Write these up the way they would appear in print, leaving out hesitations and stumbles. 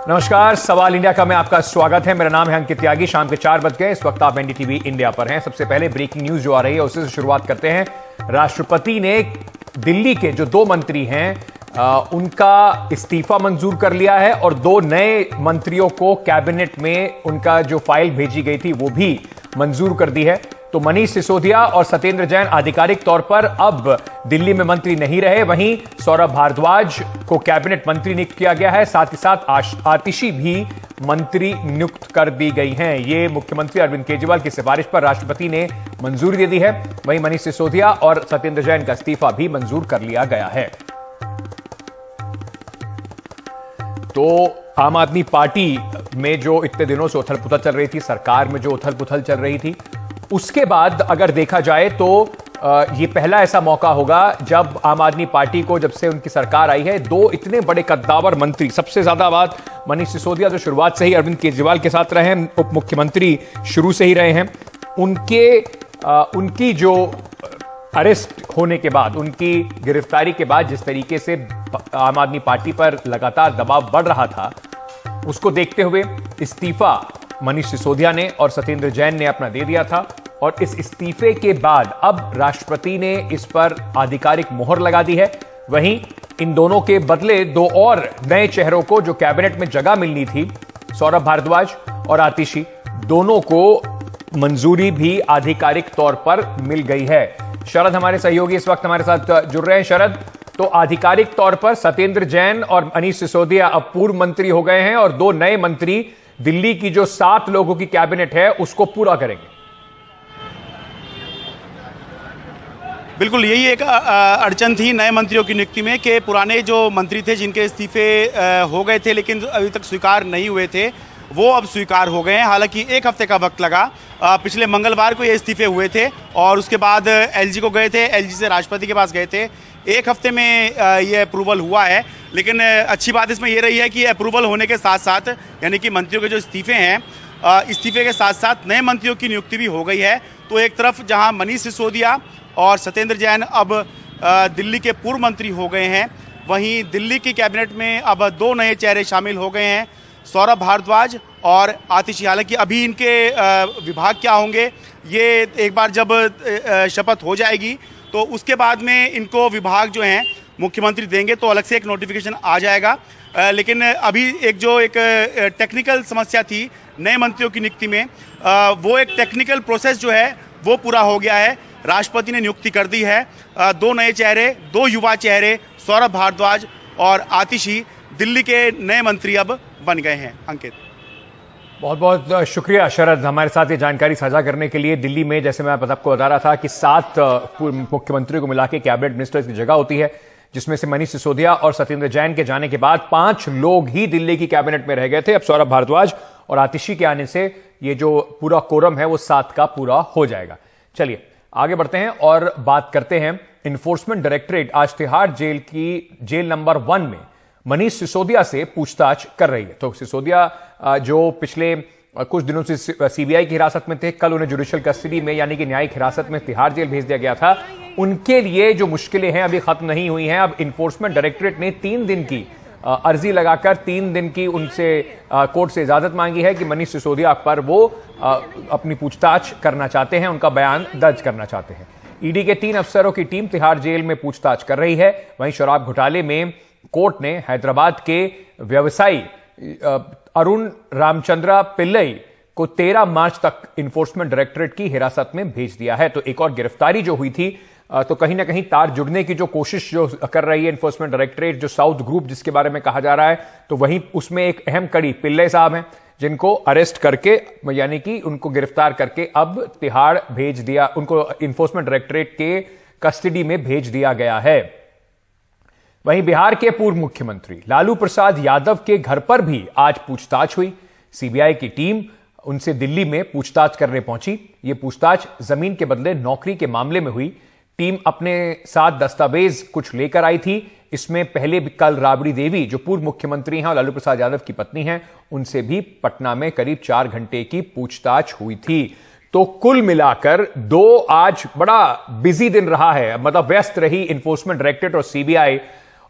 नमस्कार, सवाल इंडिया का में आपका स्वागत है। मेरा नाम है अंकित त्यागी। शाम के 4 बज गए। इस वक्त आप एनडीटीवी इंडिया पर हैं। सबसे पहले ब्रेकिंग न्यूज जो आ रही है उससे शुरुआत करते हैं। राष्ट्रपति ने दिल्ली के जो 2 मंत्री हैं उनका इस्तीफा मंजूर कर लिया है और 2 नए मंत्रियों को कैबिनेट में उनका जो फाइल भेजी गई थी वो भी मंजूर कर दी है। तो मनीष सिसोदिया और सत्येंद्र जैन आधिकारिक तौर पर अब दिल्ली में मंत्री नहीं रहे। वहीं सौरभ भारद्वाज को कैबिनेट मंत्री नियुक्त किया गया है। साथ ही साथ आतिशी भी मंत्री नियुक्त कर दी गई हैं। ये मुख्यमंत्री अरविंद केजरीवाल की सिफारिश पर राष्ट्रपति ने मंजूरी दे दी है। वहीं मनीष सिसोदिया और सत्येंद्र जैन का इस्तीफा भी मंजूर कर लिया गया है। तो आम आदमी पार्टी में जो इतने दिनों से उथल पुथल चल रही थी, सरकार में जो उथल पुथल चल रही थी, उसके बाद अगर देखा जाए तो ये पहला ऐसा मौका होगा जब आम आदमी पार्टी को, जब से उनकी सरकार आई है, 2 इतने बड़े कद्दावर मंत्री, सबसे ज्यादा बात मनीष सिसोदिया जो शुरुआत से ही अरविंद केजरीवाल के साथ रहे हैं, उप मुख्यमंत्री शुरू से ही रहे हैं, उनकी जो अरेस्ट होने के बाद, उनकी गिरफ्तारी के बाद जिस तरीके से आम आदमी पार्टी पर लगातार दबाव बढ़ रहा था, उसको देखते हुए इस्तीफा मनीष सिसोदिया ने और सत्येंद्र जैन ने अपना दे दिया था। और इस इस्तीफे के बाद अब राष्ट्रपति ने इस पर आधिकारिक मोहर लगा दी है। वहीं इन दोनों के बदले 2 और नए चेहरों को जो कैबिनेट में जगह मिलनी थी, सौरभ भारद्वाज और आतिशी, दोनों को मंजूरी भी आधिकारिक तौर पर मिल गई है। शरद हमारे सहयोगी इस वक्त हमारे साथ जुड़ रहे हैं। शरद, तो आधिकारिक तौर पर सत्येंद्र जैन और मनीष सिसोदिया अब पूर्व मंत्री हो गए हैं और 2 नए मंत्री दिल्ली की जो 7 लोगों की कैबिनेट है उसको पूरा करेंगे। बिल्कुल, यही एक अड़चन थी नए मंत्रियों की नियुक्ति में कि पुराने जो मंत्री थे जिनके इस्तीफे हो गए थे लेकिन अभी तक स्वीकार नहीं हुए थे, वो अब स्वीकार हो गए हैं। हालांकि 1 हफ्ते का वक्त लगा। पिछले मंगलवार को ये इस्तीफे हुए थे और उसके बाद एलजी को गए थे, एलजी से राष्ट्रपति के पास गए थे। 1 हफ्ते में ये अप्रूवल हुआ है। लेकिन अच्छी बात इसमें ये रही है कि अप्रूवल होने के साथ साथ, यानी कि मंत्रियों के जो इस्तीफे हैं, इस्तीफे के साथ साथ नए मंत्रियों की नियुक्ति भी हो गई है। तो एक तरफ जहां मनीष सिसोदिया और सत्येंद्र जैन अब दिल्ली के पूर्व मंत्री हो गए हैं, वहीं दिल्ली की कैबिनेट में अब 2 नए चेहरे शामिल हो गए हैं, सौरभ भारद्वाज और आतिशी। हालांकि अभी इनके विभाग क्या होंगे ये एक बार जब शपथ हो जाएगी तो उसके बाद में इनको विभाग जो हैं मुख्यमंत्री देंगे तो अलग से एक नोटिफिकेशन आ जाएगा। लेकिन अभी एक टेक्निकल समस्या थी नए मंत्रियों की नियुक्ति में, वो एक टेक्निकल प्रोसेस जो है वो पूरा हो गया है। राष्ट्रपति ने नियुक्ति कर दी है। 2 नए चेहरे, 2 युवा चेहरे, सौरभ भारद्वाज और आतिशी दिल्ली के नए मंत्री अब बन गए हैं। अंकित, बहुत बहुत शुक्रिया शरद, हमारे साथ ये जानकारी साझा करने के लिए। दिल्ली में, जैसे मैं आपको बता रहा था, कि 7 मुख्यमंत्रियों को मिला के कैबिनेट मिनिस्टर्स की जगह होती है, जिसमें से मनीष सिसोदिया और सत्येंद्र जैन के जाने के बाद 5 लोग ही दिल्ली की कैबिनेट में रह गए थे। अब सौरभ भारद्वाज और आतिशी के आने से ये जो पूरा कोरम है वो 7 का पूरा हो जाएगा। चलिए आगे बढ़ते हैं और बात करते हैं। इन्फोर्समेंट डायरेक्टरेट आज तिहाड़ जेल की जेल नंबर 1 में मनीष सिसोदिया से पूछताछ कर रही है। तो सिसोदिया जो पिछले कुछ दिनों से सीबीआई की हिरासत में थे, कल उन्हें जुडिशियल कस्टडी में यानी कि न्यायिक हिरासत में तिहाड़ जेल भेज दिया गया था। उनके लिए जो मुश्किलें हैं अभी खत्म नहीं हुई हैं। अब इन्फोर्समेंट डायरेक्टरेट ने 3 दिन की अर्जी लगाकर 3 दिन की उनसे कोर्ट से इजाजत मांगी है कि मनीष सिसोदिया पर वो अपनी पूछताछ करना चाहते हैं, उनका बयान दर्ज करना चाहते हैं। ईडी के 3 अफसरों की टीम तिहाड़ जेल में पूछताछ कर रही है। वहीं शराब घोटाले में कोर्ट ने हैदराबाद के व्यवसायी अरुण रामचंद्रा पिल्लई को 13 मार्च तक इन्फोर्समेंट डायरेक्टरेट की हिरासत में भेज दिया है। तो एक और गिरफ्तारी जो हुई थी, तो कहीं ना कहीं तार जुड़ने की जो कोशिश जो कर रही है इन्फोर्समेंट डायरेक्टरेट, जो साउथ ग्रुप जिसके बारे में कहा जा रहा है, तो वहीं उसमें एक अहम कड़ी पिल्लई साहब हैं, जिनको अरेस्ट करके यानी कि उनको गिरफ्तार करके अब तिहाड़ भेज दिया, उनको इन्फोर्समेंट डायरेक्टरेट के कस्टडी में भेज दिया गया है। वहीं बिहार के पूर्व मुख्यमंत्री लालू प्रसाद यादव के घर पर भी आज पूछताछ हुई। सीबीआई की टीम उनसे दिल्ली में पूछताछ करने पहुंची। यह पूछताछ जमीन के बदले नौकरी के मामले में हुई। टीम अपने साथ दस्तावेज कुछ लेकर आई थी। इसमें पहले भी कल राबड़ी देवी जो पूर्व मुख्यमंत्री हैं और लालू प्रसाद यादव की पत्नी हैं, उनसे भी पटना में करीब 4 घंटे की पूछताछ हुई थी। तो कुल मिलाकर 2 आज बड़ा बिजी दिन रहा है, मतलब व्यस्त रही इन्फोर्समेंट डायरेक्टरेट और सीबीआई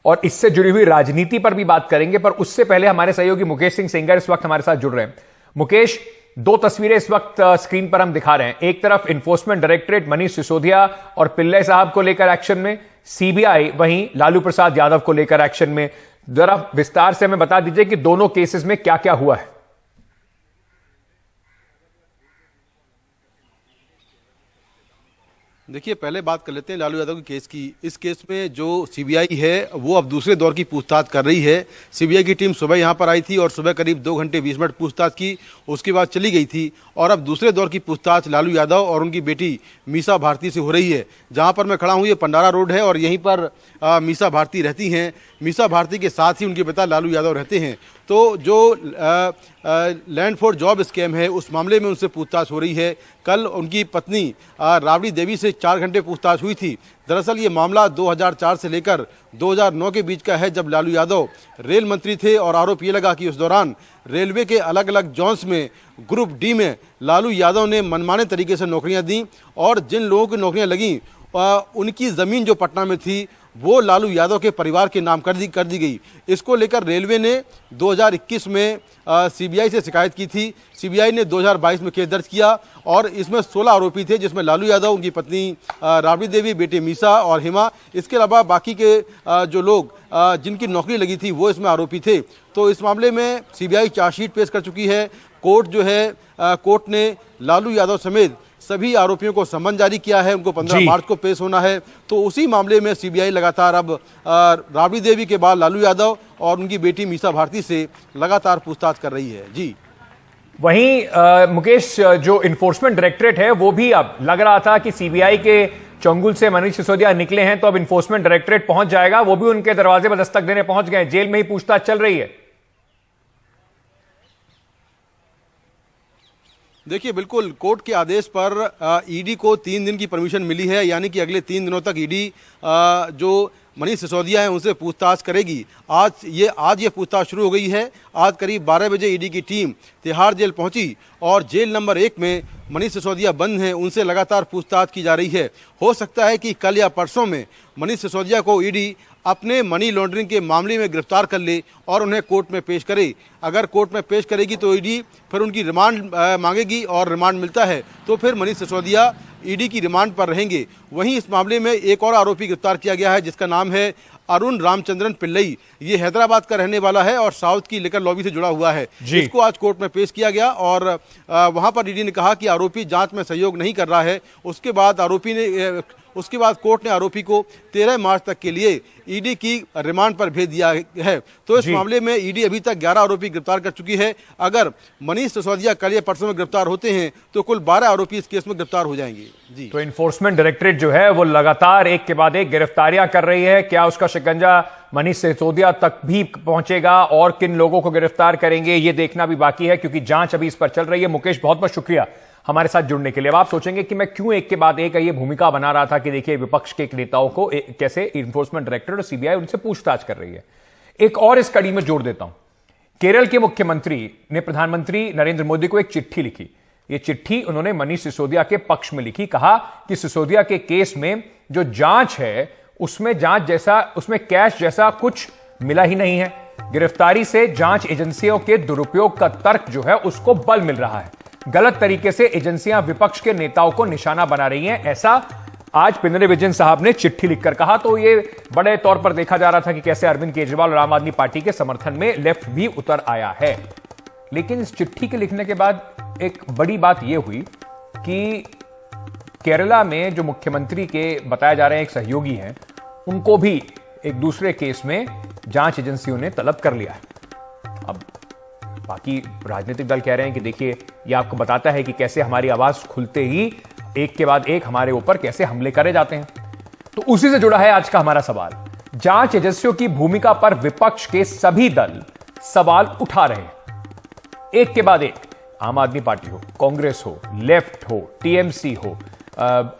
और इससे जुड़ी हुई राजनीति पर भी बात करेंगे। पर उससे पहले हमारे सहयोगी मुकेश सिंह सेंगर इस वक्त हमारे साथ जुड़ रहे हैं। मुकेश, दो तस्वीरें इस वक्त स्क्रीन पर हम दिखा रहे हैं। एक तरफ इन्फोर्समेंट डायरेक्टरेट मनीष सिसोदिया और पिल्लई साहब को लेकर एक्शन में, सीबीआई वहीं लालू प्रसाद यादव को लेकर एक्शन में। जरा विस्तार से हमें बता दीजिए कि दोनों केसेस में क्या क्या हुआ है। देखिए, पहले बात कर लेते हैं लालू यादव के केस की। इस केस में जो सीबीआई है वो अब दूसरे दौर की पूछताछ कर रही है। सीबीआई की टीम सुबह यहां पर आई थी और सुबह करीब 2 घंटे 20 मिनट पूछताछ की, उसके बाद चली गई थी। और अब दूसरे दौर की पूछताछ लालू यादव और उनकी बेटी मीसा भारती से हो रही है। जहां पर मैं खड़ा हूं ये पंडारा रोड है और यहीं पर मीसा भारती रहती हैं। मीसा भारती के साथ ही उनके पिता लालू यादव रहते हैं। तो जो लैंड फॉर जॉब स्कैम है उस मामले में उनसे पूछताछ हो रही है। कल उनकी पत्नी राबड़ी देवी से 4 घंटे पूछताछ हुई थी। दरअसल ये मामला 2004 से लेकर 2009 के बीच का है, जब लालू यादव रेल मंत्री थे। और आरोप ये लगा कि उस दौरान रेलवे के अलग अलग जोन्स में ग्रुप डी में लालू यादव ने मनमाने तरीके से नौकरियां दी और जिन लोगों की नौकरियां लगीं उनकी ज़मीन जो पटना में थी वो लालू यादव के परिवार के नाम कर दी गई। इसको लेकर रेलवे ने 2021 में सीबीआई से शिकायत की थी। सीबीआई ने 2022 में केस दर्ज किया और इसमें 16 आरोपी थे, जिसमें लालू यादव, उनकी पत्नी राबड़ी देवी, बेटे मीसा और हिमा, इसके अलावा बाकी के जो लोग जिनकी नौकरी लगी थी वो इसमें आरोपी थे। तो इस मामले में सीबीआई चार्जशीट पेश कर चुकी है। कोर्ट जो है कोर्ट ने लालू यादव समेत सभी आरोपियों को समन जारी किया है। उनको 15 मार्च को पेश होना है। तो उसी मामले में सीबीआई लगातार अब राबड़ी देवी के बाद लालू यादव और उनकी बेटी मीसा भारती से लगातार पूछताछ कर रही है। जी वहीं मुकेश, जो इन्फोर्समेंट डायरेक्टरेट है वो भी अब लग रहा था कि सीबीआई के चंगुल से मनीष सिसोदिया निकले हैं तो अब इन्फोर्समेंट डायरेक्टरेट पहुंच जाएगा। वो भी उनके दरवाजे पर दस्तक देने पहुंच गए। जेल में ही पूछताछ चल रही है। देखिए, बिल्कुल कोर्ट के आदेश पर ईडी को 3 दिन की परमिशन मिली है, यानी कि अगले 3 दिनों तक ईडी जो मनीष सिसोदिया है उनसे पूछताछ करेगी। आज ये पूछताछ शुरू हो गई है। आज करीब 12 बजे ईडी की टीम तिहाड़ जेल पहुंची और जेल नंबर 1 में मनीष सिसोदिया बंद हैं, उनसे लगातार पूछताछ की जा रही है। हो सकता है कि कल या परसों में मनीष सिसोदिया को ईडी अपने मनी लॉन्ड्रिंग के मामले में गिरफ्तार कर ले और उन्हें कोर्ट में पेश करे। अगर कोर्ट में पेश करेगी तो ईडी फिर उनकी रिमांड मांगेगी और रिमांड मिलता है तो फिर मनीष सिसोदिया ईडी की रिमांड पर रहेंगे। वहीं इस मामले में एक और आरोपी गिरफ्तार किया गया है, जिसका नाम है अरुण रामचंद्रन पिल्लई। ये हैदराबाद का रहने वाला है और साउथ की लिकर लॉबी से जुड़ा हुआ है। इसको आज कोर्ट में पेश किया गया और वहां पर ईडी ने कहा कि आरोपी जांच में सहयोग नहीं कर रहा है। उसके बाद कोर्ट ने आरोपी को 13 मार्च तक के लिए ईडी की रिमांड पर भेज दिया है। तो इस मामले में ईडी अभी तक 11 आरोपी गिरफ्तार कर चुकी है। अगर मनीष सिसोदिया कल या परसों में गिरफ्तार होते हैं तो कुल 12 आरोपी इस केस में गिरफ्तार हो जाएंगे। जी, तो इन्फोर्समेंट डायरेक्टरेट जो है वो लगातार एक के बाद एक गिरफ्तारियां कर रही है। क्या उसका शिकंजा मनीष सिसोदिया तक भी पहुंचेगा और किन लोगों को गिरफ्तार करेंगे ये देखना भी बाकी है, क्योंकि जांच अभी इस पर चल रही है। मुकेश, बहुत बहुत शुक्रिया हमारे साथ जुड़ने के लिए। अब आप सोचेंगे कि मैं क्यों एक के बाद एक ये भूमिका बना रहा था कि देखिए विपक्ष के नेताओं को कैसे इन्फोर्समेंट डायरेक्टरेट और सीबीआई उनसे पूछताछ कर रही है। एक और इस कड़ी में जोड़ देता हूं। केरल के मुख्यमंत्री ने प्रधानमंत्री नरेंद्र मोदी को एक चिट्ठी लिखी। ये चिट्ठी उन्होंने मनीष सिसोदिया के पक्ष में लिखी। कहा कि सिसोदिया के केस में जो जांच है उसमें कैश जैसा कुछ मिला ही नहीं है। गिरफ्तारी से जांच एजेंसियों के दुरुपयोग का तर्क जो है उसको बल मिल रहा है। गलत तरीके से एजेंसियां विपक्ष के नेताओं को निशाना बना रही हैं, ऐसा आज पिनरई विजयन साहब ने चिट्ठी लिखकर कहा। तो ये बड़े तौर पर देखा जा रहा था कि कैसे अरविंद केजरीवाल और आम आदमी पार्टी के समर्थन में लेफ्ट भी उतर आया है। लेकिन इस चिट्ठी के लिखने के बाद एक बड़ी बात यह हुई कि केरला में जो मुख्यमंत्री के बताया जा रहे हैं एक सहयोगी हैं, उनको भी एक दूसरे केस में जांच एजेंसियों ने तलब कर लिया है। अब बाकी राजनीतिक दल कह रहे हैं कि देखिए यह आपको बताता है कि कैसे हमारी आवाज खुलते ही एक के बाद एक हमारे ऊपर कैसे हमले करे जाते हैं। तो उसी से जुड़ा है आज का हमारा सवाल। जांच एजेंसियों की भूमिका पर विपक्ष के सभी दल सवाल उठा रहे हैं, एक के बाद एक। आम आदमी पार्टी हो, कांग्रेस हो, लेफ्ट हो, टीएमसी हो,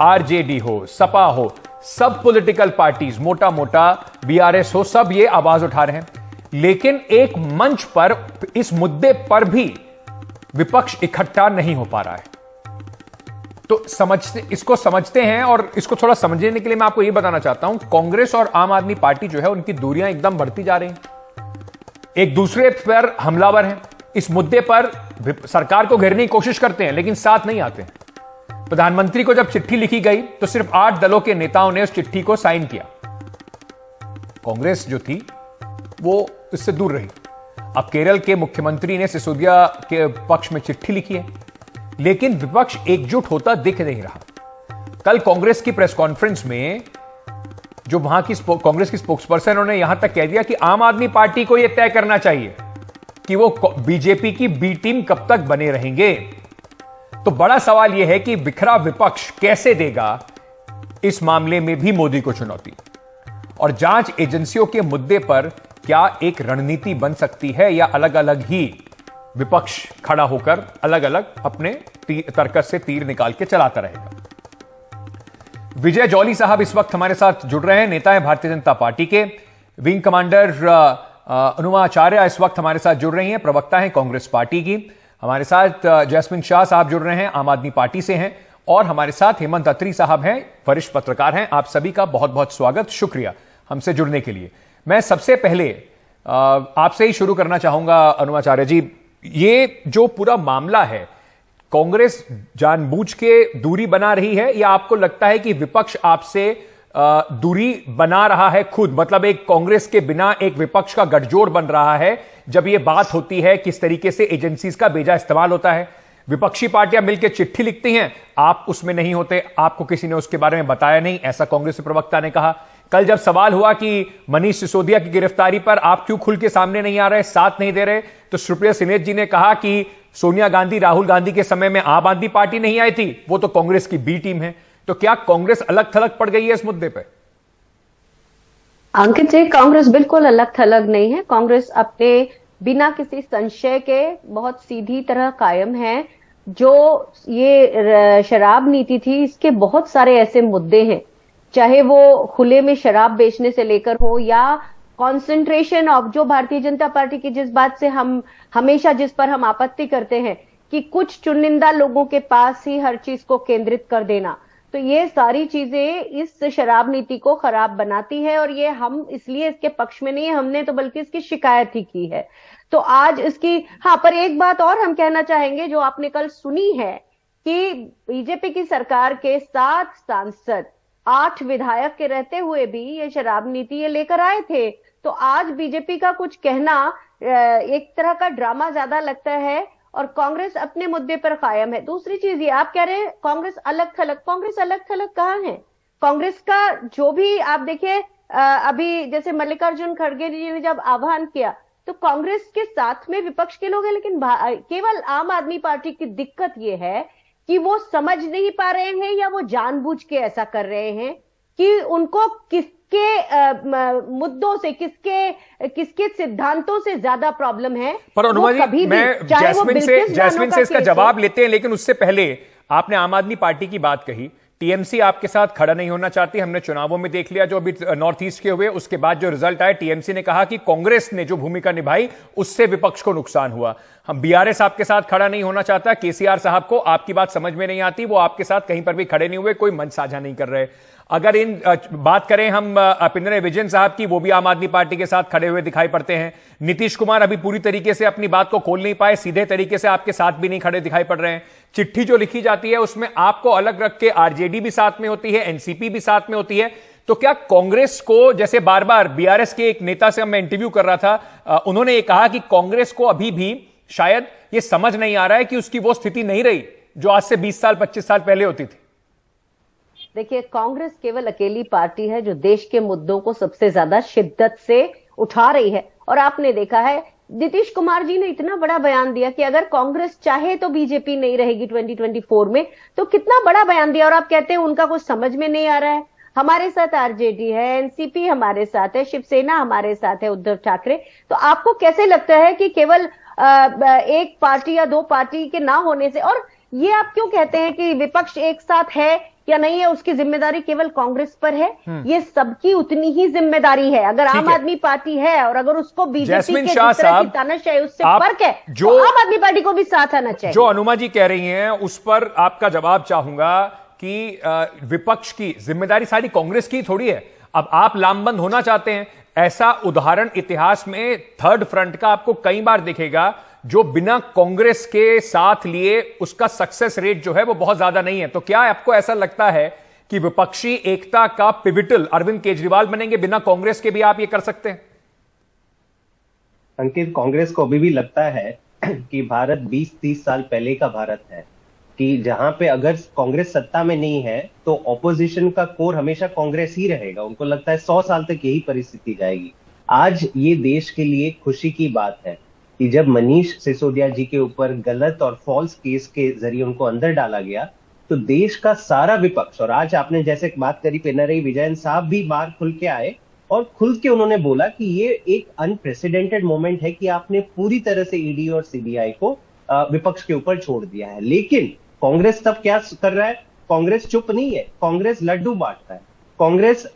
आरजेडी हो, सपा हो, सब पॉलिटिकल पार्टीज, मोटा मोटा बीआरएस हो, सब ये आवाज उठा रहे हैं। लेकिन एक मंच पर इस मुद्दे पर भी विपक्ष इकट्ठा नहीं हो पा रहा है। तो इसको समझते हैं, और इसको थोड़ा समझने के लिए मैं आपको यह बताना चाहता हूं, कांग्रेस और आम आदमी पार्टी जो है उनकी दूरियां एकदम बढ़ती जा रही हैं, एक दूसरे पर हमलावर हैं। इस मुद्दे पर सरकार को घेरने की कोशिश करते हैं लेकिन साथ नहीं आते। प्रधानमंत्री को जब चिट्ठी लिखी गई तो सिर्फ 8 दलों के नेताओं ने उस चिट्ठी को साइन किया। कांग्रेस जो थी वो इससे दूर रही। अब केरल के मुख्यमंत्री ने सिसोदिया के पक्ष में चिट्ठी लिखी है, लेकिन विपक्ष एकजुट होता दिख नहीं रहा। कल कांग्रेस की प्रेस कॉन्फ्रेंस में जो वहां की कांग्रेस की स्पोक्सपर्सन उन्होंने यहां तक कह दिया कि आम आदमी पार्टी को यह तय करना चाहिए कि वो बीजेपी की बी टीम कब तक बने रहेंगे। तो बड़ा सवाल यह है कि बिखरा विपक्ष कैसे देगा इस मामले में भी मोदी को चुनौती, और जांच एजेंसियों के मुद्दे पर क्या एक रणनीति बन सकती है, या अलग अलग ही विपक्ष खड़ा होकर अलग अलग अपने तर्कस से तीर निकाल के चलाता रहेगा। विजय जौली साहब इस वक्त हमारे साथ जुड़ रहे हैं, नेता है भारतीय जनता पार्टी के। विंग कमांडर अनुमा आचार्य इस वक्त हमारे साथ जुड़ रही हैं, प्रवक्ता हैं कांग्रेस पार्टी की। हमारे साथ जैस्मिन शाह साहब जुड़ रहे हैं, आम आदमी पार्टी से हैं, और हमारे साथ हेमंत अत्री साहब हैं, वरिष्ठ पत्रकार हैं। आप सभी का बहुत बहुत स्वागत, शुक्रिया हमसे जुड़ने के लिए। मैं सबसे पहले आपसे ही शुरू करना चाहूंगा अनुमाचार्य जी, ये जो पूरा मामला है, कांग्रेस जानबूझ के दूरी बना रही है, या आपको लगता है कि विपक्ष आपसे दूरी बना रहा है खुद? मतलब एक कांग्रेस के बिना एक विपक्ष का गठजोड़ बन रहा है जब यह बात होती है किस तरीके से एजेंसीज का बेजा इस्तेमाल होता है। विपक्षी पार्टियां मिलकर चिट्ठी लिखती हैं, आप उसमें नहीं होते, आपको किसी ने उसके बारे में बताया नहीं, ऐसा कांग्रेस के प्रवक्ता ने कहा। कल जब सवाल हुआ कि मनीष सिसोदिया की गिरफ्तारी पर आप क्यों खुल के सामने नहीं आ रहे, साथ नहीं दे रहे, तो सुप्रिया सिनेत जी ने कहा कि सोनिया गांधी, राहुल गांधी के समय में आम आदमी पार्टी नहीं आई थी, वो तो कांग्रेस की बी टीम है। तो क्या कांग्रेस अलग थलग पड़ गई है इस मुद्दे पे? अंकित जी, कांग्रेस बिल्कुल अलग थलग नहीं है। कांग्रेस अपने बिना किसी संशय के बहुत सीधी तरह कायम है। जो ये शराब नीति थी, इसके बहुत सारे ऐसे मुद्दे हैं, चाहे वो खुले में शराब बेचने से लेकर हो, या कॉन्सेंट्रेशन ऑफ, जो भारतीय जनता पार्टी की जिस बात से हम हमेशा जिस पर हम आपत्ति करते हैं कि कुछ चुनिंदा लोगों के पास ही हर चीज को केंद्रित कर देना, तो ये सारी चीजें इस शराब नीति को खराब बनाती है। और ये हम इसलिए इसके पक्ष में नहीं है, हमने तो बल्कि इसकी शिकायत ही की है। तो आज इसकी, हाँ, पर एक बात और हम कहना चाहेंगे जो आपने कल सुनी है कि बीजेपी की सरकार के 7 सांसद, 8 विधायक के रहते हुए भी ये शराब नीति ये लेकर आए थे। तो आज बीजेपी का कुछ कहना एक तरह का ड्रामा ज्यादा लगता है, और कांग्रेस अपने मुद्दे पर कायम है। दूसरी चीज ये आप कह रहे हैं कांग्रेस अलग थलग कहाँ है? कांग्रेस का जो भी आप देखिए, अभी जैसे मल्लिकार्जुन खड़गे जी ने जब आह्वान किया तो कांग्रेस के साथ में विपक्ष के लोग हैं, लेकिन केवल आम आदमी पार्टी की दिक्कत ये है कि वो समझ नहीं पा रहे हैं, या वो जानबूझ के ऐसा कर रहे हैं कि उनको किसके मुद्दों से, किसके सिद्धांतों से ज्यादा प्रॉब्लम है। पर अनुमा जी, मैं जैस्मिन से इसका जवाब लेते हैं, लेकिन उससे पहले आपने आम आदमी पार्टी की बात कही। टीएमसी आपके साथ खड़ा नहीं होना चाहती, हमने चुनावों में देख लिया जो अभी नॉर्थ ईस्ट के हुए, उसके बाद जो रिजल्ट आए, टीएमसी ने कहा कि कांग्रेस ने जो भूमिका निभाई उससे विपक्ष को नुकसान हुआ। हम बीआरएस आपके साथ खड़ा नहीं होना चाहता, केसीआर साहब को आपकी बात समझ में नहीं आती, वो आपके साथ कहीं पर भी खड़े नहीं हुए, कोई मंच साझा नहीं कर रहे। अगर इन बात करें हम पिनरई विजयन साहब की, वो भी आम आदमी पार्टी के साथ खड़े हुए दिखाई पड़ते हैं। नीतीश कुमार अभी पूरी तरीके से अपनी बात को खोल नहीं पाए, सीधे तरीके से आपके साथ भी नहीं खड़े दिखाई पड़ रहे हैं। चिट्ठी जो लिखी जाती है उसमें आपको अलग रख के आरजेडी भी साथ में होती है, एनसीपी भी साथ में होती है। तो क्या कांग्रेस को, जैसे बार बार बीआरएस के एक नेता से मैं इंटरव्यू कर रहा था, उन्होंने ये कहा कि कांग्रेस को अभी भी शायद ये समझ नहीं आ रहा है कि उसकी वो स्थिति नहीं रही जो आज से 20 साल 25 साल पहले होती थी। देखिए, कांग्रेस केवल अकेली पार्टी है जो देश के मुद्दों को सबसे ज्यादा शिद्दत से उठा रही है। और आपने देखा है, नीतीश कुमार जी ने इतना बड़ा बयान दिया कि अगर कांग्रेस चाहे तो बीजेपी नहीं रहेगी 2024 में, तो कितना बड़ा बयान दिया। और आप कहते हैं उनका कुछ समझ में नहीं आ रहा है। हमारे साथ आरजेडी है, एनसीपी हमारे साथ है, शिवसेना हमारे साथ है, उद्धव ठाकरे। तो आपको कैसे लगता है कि केवल एक पार्टी या 2 पार्टी के ना होने से, और ये आप क्यों कहते हैं कि विपक्ष एक साथ है, या नहीं है, उसकी जिम्मेदारी केवल कांग्रेस पर है। ये सबकी उतनी ही जिम्मेदारी है। अगर आम आदमी पार्टी है और अगर उसको बीजेपी के जिस तरह की तानाशाही उससे फर्क है, तो आम आदमी पार्टी को भी साथ आना चाहिए। जो अनुमा जी कह रही हैं उस पर आपका जवाब चाहूंगा कि विपक्ष की जिम्मेदारी सारी कांग्रेस की थोड़ी है। अब आप लामबंद होना चाहते हैं, ऐसा उदाहरण इतिहास में थर्ड फ्रंट का आपको कई बार दिखेगा, जो बिना कांग्रेस के साथ लिए उसका सक्सेस रेट जो है वो बहुत ज्यादा नहीं है। तो क्या आपको ऐसा लगता है कि विपक्षी एकता का पिविटल अरविंद केजरीवाल बनेंगे, बिना कांग्रेस के भी आप ये कर सकते हैं? अंकित, कांग्रेस को अभी भी लगता है कि भारत 20-30 साल पहले का भारत है, कि जहां पे अगर कांग्रेस सत्ता में नहीं है तो ऑपोजिशन का कोर हमेशा कांग्रेस ही रहेगा। उनको लगता है 100 साल तक यही परिस्थिति जाएगी। आज ये देश के लिए खुशी की बात है कि जब मनीष सिसोदिया जी के ऊपर गलत और फॉल्स केस के जरिए उनको अंदर डाला गया, तो देश का सारा विपक्ष, और आज आपने जैसे बात करी पिनरई विजयन साहब भी बाहर खुल के आए और खुल के उन्होंने बोला कि ये एक अनप्रेसिडेंटेड मोमेंट है कि आपने पूरी तरह से ईडी और सीबीआई को विपक्ष के ऊपर छोड़ दिया है। लेकिन कांग्रेस तब क्या कर रहा है? कांग्रेस चुप नहीं है, कांग्रेस लड्डू बांट रहा है। कांग्रेस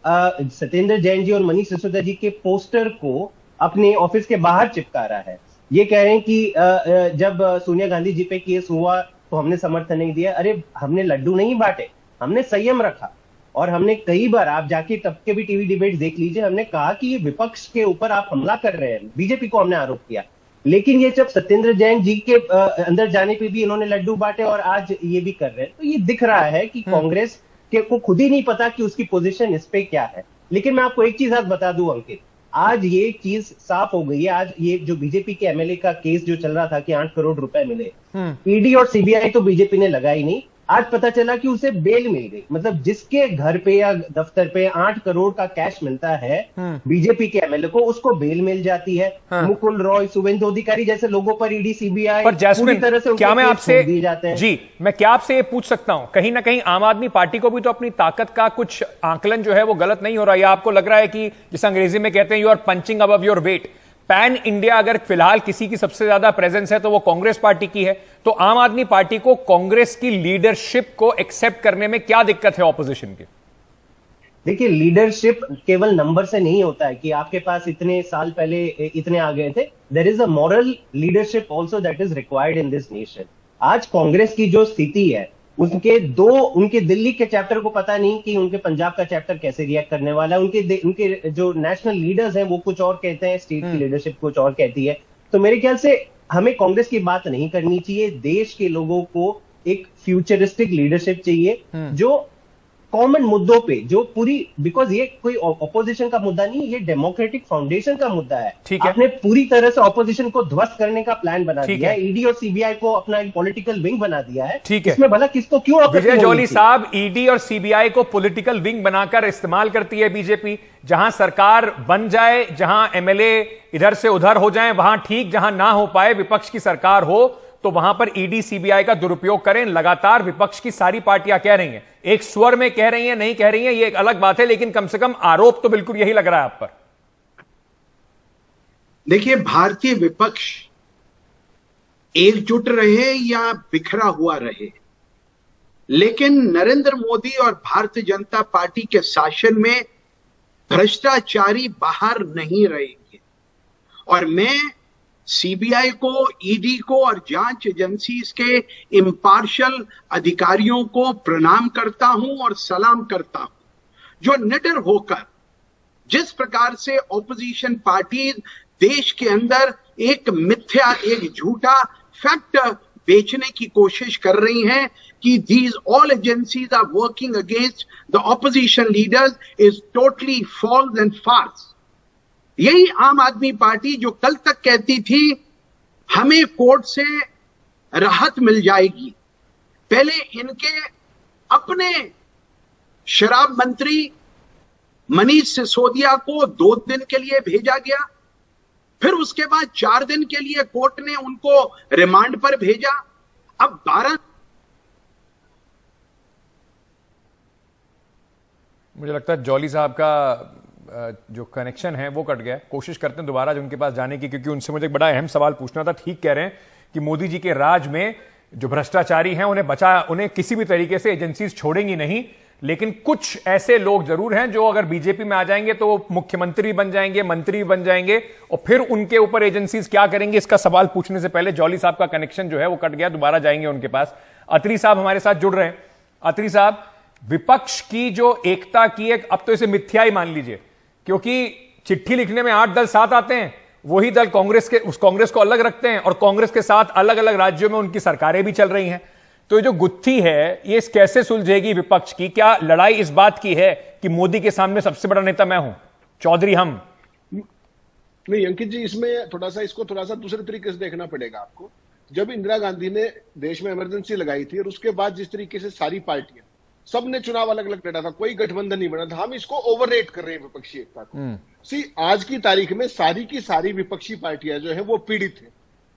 सत्येंद्र जैन जी और मनीष सिसोदिया जी के पोस्टर को अपने ऑफिस के बाहर चिपका रहा है। ये कह रहे हैं कि जब सोनिया गांधी जी पे केस हुआ तो हमने समर्थन नहीं दिया। अरे, हमने लड्डू नहीं बांटे, हमने संयम रखा। और हमने कई बार, आप जाके तब के भी टीवी डिबेट देख लीजिए, हमने कहा कि ये विपक्ष के ऊपर आप हमला कर रहे हैं, बीजेपी को हमने आरोप किया। लेकिन ये जब सत्येंद्र जैन जी के अंदर जाने पे भी इन्होंने लड्डू बांटे और आज ये भी कर रहे हैं, तो ये दिख रहा है कि कांग्रेस के को खुद ही नहीं पता कि उसकी पोजीशन इस पे क्या है। लेकिन मैं आपको एक चीज आज बता दूं अंकित, आज ये चीज साफ हो गई है। आज ये जो बीजेपी के एमएलए का केस जो चल रहा था कि 8 करोड़ रुपए मिले, ईडी और सीबीआई तो बीजेपी ने लगाई नहीं, आज पता चला कि उसे बेल मिल गई। मतलब जिसके घर पे या दफ्तर पे 8 करोड़ का कैश मिलता है बीजेपी के एमएलए को, उसको बेल मिल जाती है। मुकुल रॉय, शुभेंदु अधिकारी जैसे लोगों पर ईडी सीबीआई पर जैस्मिन, तरह से क्या मैं आपसे दिए जाते हैं। जी, मैं क्या आपसे ये पूछ सकता हूं, कहीं ना कहीं आम आदमी पार्टी को भी तो अपनी ताकत का कुछ आकलन जो है वो गलत नहीं हो रहा, या आपको लग रहा है कि जिस अंग्रेजी में कहते हैं you are punching above your weight? Pan India अगर फिलहाल किसी की सबसे ज्यादा प्रेजेंस है तो वो कांग्रेस पार्टी की है, तो आम आदमी पार्टी को कांग्रेस की लीडरशिप को एक्सेप्ट करने में क्या दिक्कत है ऑपोजिशन की? देखिए, लीडरशिप केवल नंबर से नहीं होता है कि आपके पास इतने साल पहले इतने आ गए थे। There is a moral leadership also that is required in this nation. आज कांग्रेस की जो स्थिति है, उनके दिल्ली के चैप्टर को पता नहीं कि उनके पंजाब का चैप्टर कैसे रिएक्ट करने वाला है। उनके जो नेशनल लीडर्स हैं वो कुछ और कहते हैं, स्टेट की लीडरशिप कुछ और कहती है। तो मेरे ख्याल से हमें कांग्रेस की बात नहीं करनी चाहिए। देश के लोगों को एक फ्यूचरिस्टिक लीडरशिप चाहिए जो कॉमन मुद्दों पे, जो पूरी, बिकॉज ये कोई ऑपोजिशन का मुद्दा नहीं, ये डेमोक्रेटिक फाउंडेशन का मुद्दा है। ठीक है, आपने पूरी तरह से ऑपोजिशन को ध्वस्त करने का प्लान बना दिया है, ईडी और सीबीआई को अपना एक पॉलिटिकल विंग बना दिया है। ठीक है, इसमें भला किसको क्यों? विजय जॉली साहब, ईडी और सीबीआई को पॉलिटिकल विंग बनाकर इस्तेमाल करती है बीजेपी। जहां सरकार बन जाए, जहां एमएलए इधर से उधर हो जाए वहां ठीक, जहां ना हो पाए, विपक्ष की सरकार हो तो वहां पर ईडी सीबीआई का दुरुपयोग करें। लगातार विपक्ष की सारी पार्टियां कह रही हैं, एक स्वर में कह रही हैं, नहीं कह रही हैं, ये एक अलग बात है, लेकिन कम से कम आरोप तो बिल्कुल यही लग रहा है आप पर। देखिए, भारतीय विपक्ष एकजुट रहे या बिखरा हुआ रहे, लेकिन नरेंद्र मोदी और भारतीय जनता पार्टी के शासन में भ्रष्टाचारी बाहर नहीं रहेंगे। और मैं सीबीआई को, ईडी को और जांच एजेंसीज के इम्पार्शियल अधिकारियों को प्रणाम करता हूं और सलाम करता हूं, जो निडर होकर जिस प्रकार से ऑपोजिशन पार्टी देश के अंदर एक मिथ्या, एक झूठा फैक्ट बेचने की कोशिश कर रही हैं कि these all agencies are working against the opposition leaders, is totally false and farce. यही आम आदमी पार्टी जो कल तक कहती थी हमें कोर्ट से राहत मिल जाएगी, पहले इनके अपने शराब मंत्री मनीष सिसोदिया को 2 दिन के लिए भेजा गया, फिर उसके बाद 4 दिन के लिए कोर्ट ने उनको रिमांड पर भेजा, अब 12। मुझे लगता है जॉली साहब का जो कनेक्शन है वो कट गया। कोशिश करते हैं दोबारा जो उनके पास जाने की, क्योंकि उनसे मुझे एक बड़ा अहम सवाल पूछना था। ठीक कह रहे हैं कि मोदी जी के राज में जो भ्रष्टाचारी हैं उन्हें किसी भी तरीके से एजेंसीज छोड़ेंगी नहीं, लेकिन कुछ ऐसे लोग जरूर हैं जो अगर बीजेपी में आ जाएंगे तो वो मुख्यमंत्री बन जाएंगे, मंत्री बन जाएंगे, और फिर उनके ऊपर एजेंसीज क्या करेंगे, इसका सवाल पूछने से पहले जॉली साहब का कनेक्शन जो है वो कट गया, दोबारा जाएंगे उनके पास। अत्री साहब हमारे साथ जुड़ रहे हैं। अत्री साहब, विपक्ष की जो एकता की एक, अब तो इसे मिथ्या ही मान लीजिए, क्योंकि चिट्ठी लिखने में 8 दल साथ आते हैं, वही दल कांग्रेस को अलग रखते हैं, और कांग्रेस के साथ अलग अलग राज्यों में उनकी सरकारें भी चल रही हैं। तो ये जो गुत्थी है ये कैसे सुलझेगी विपक्ष की? क्या लड़ाई इस बात की है कि मोदी के सामने सबसे बड़ा नेता मैं हूं, चौधरी हम? नहीं अंकित जी, इसमें इसको थोड़ा सा दूसरे तरीके से देखना पड़ेगा आपको। जब इंदिरा गांधी ने देश में इमरजेंसी लगाई थी और उसके बाद जिस तरीके से सारी पार्टियां सबने चुनाव अलग अलग लड़ा था, कोई गठबंधन नहीं बना था, हम इसको ओवररेट कर रहे हैं विपक्षी एकता को। आज की तारीख में सारी की सारी विपक्षी पार्टियां जो है वो पीड़ित है,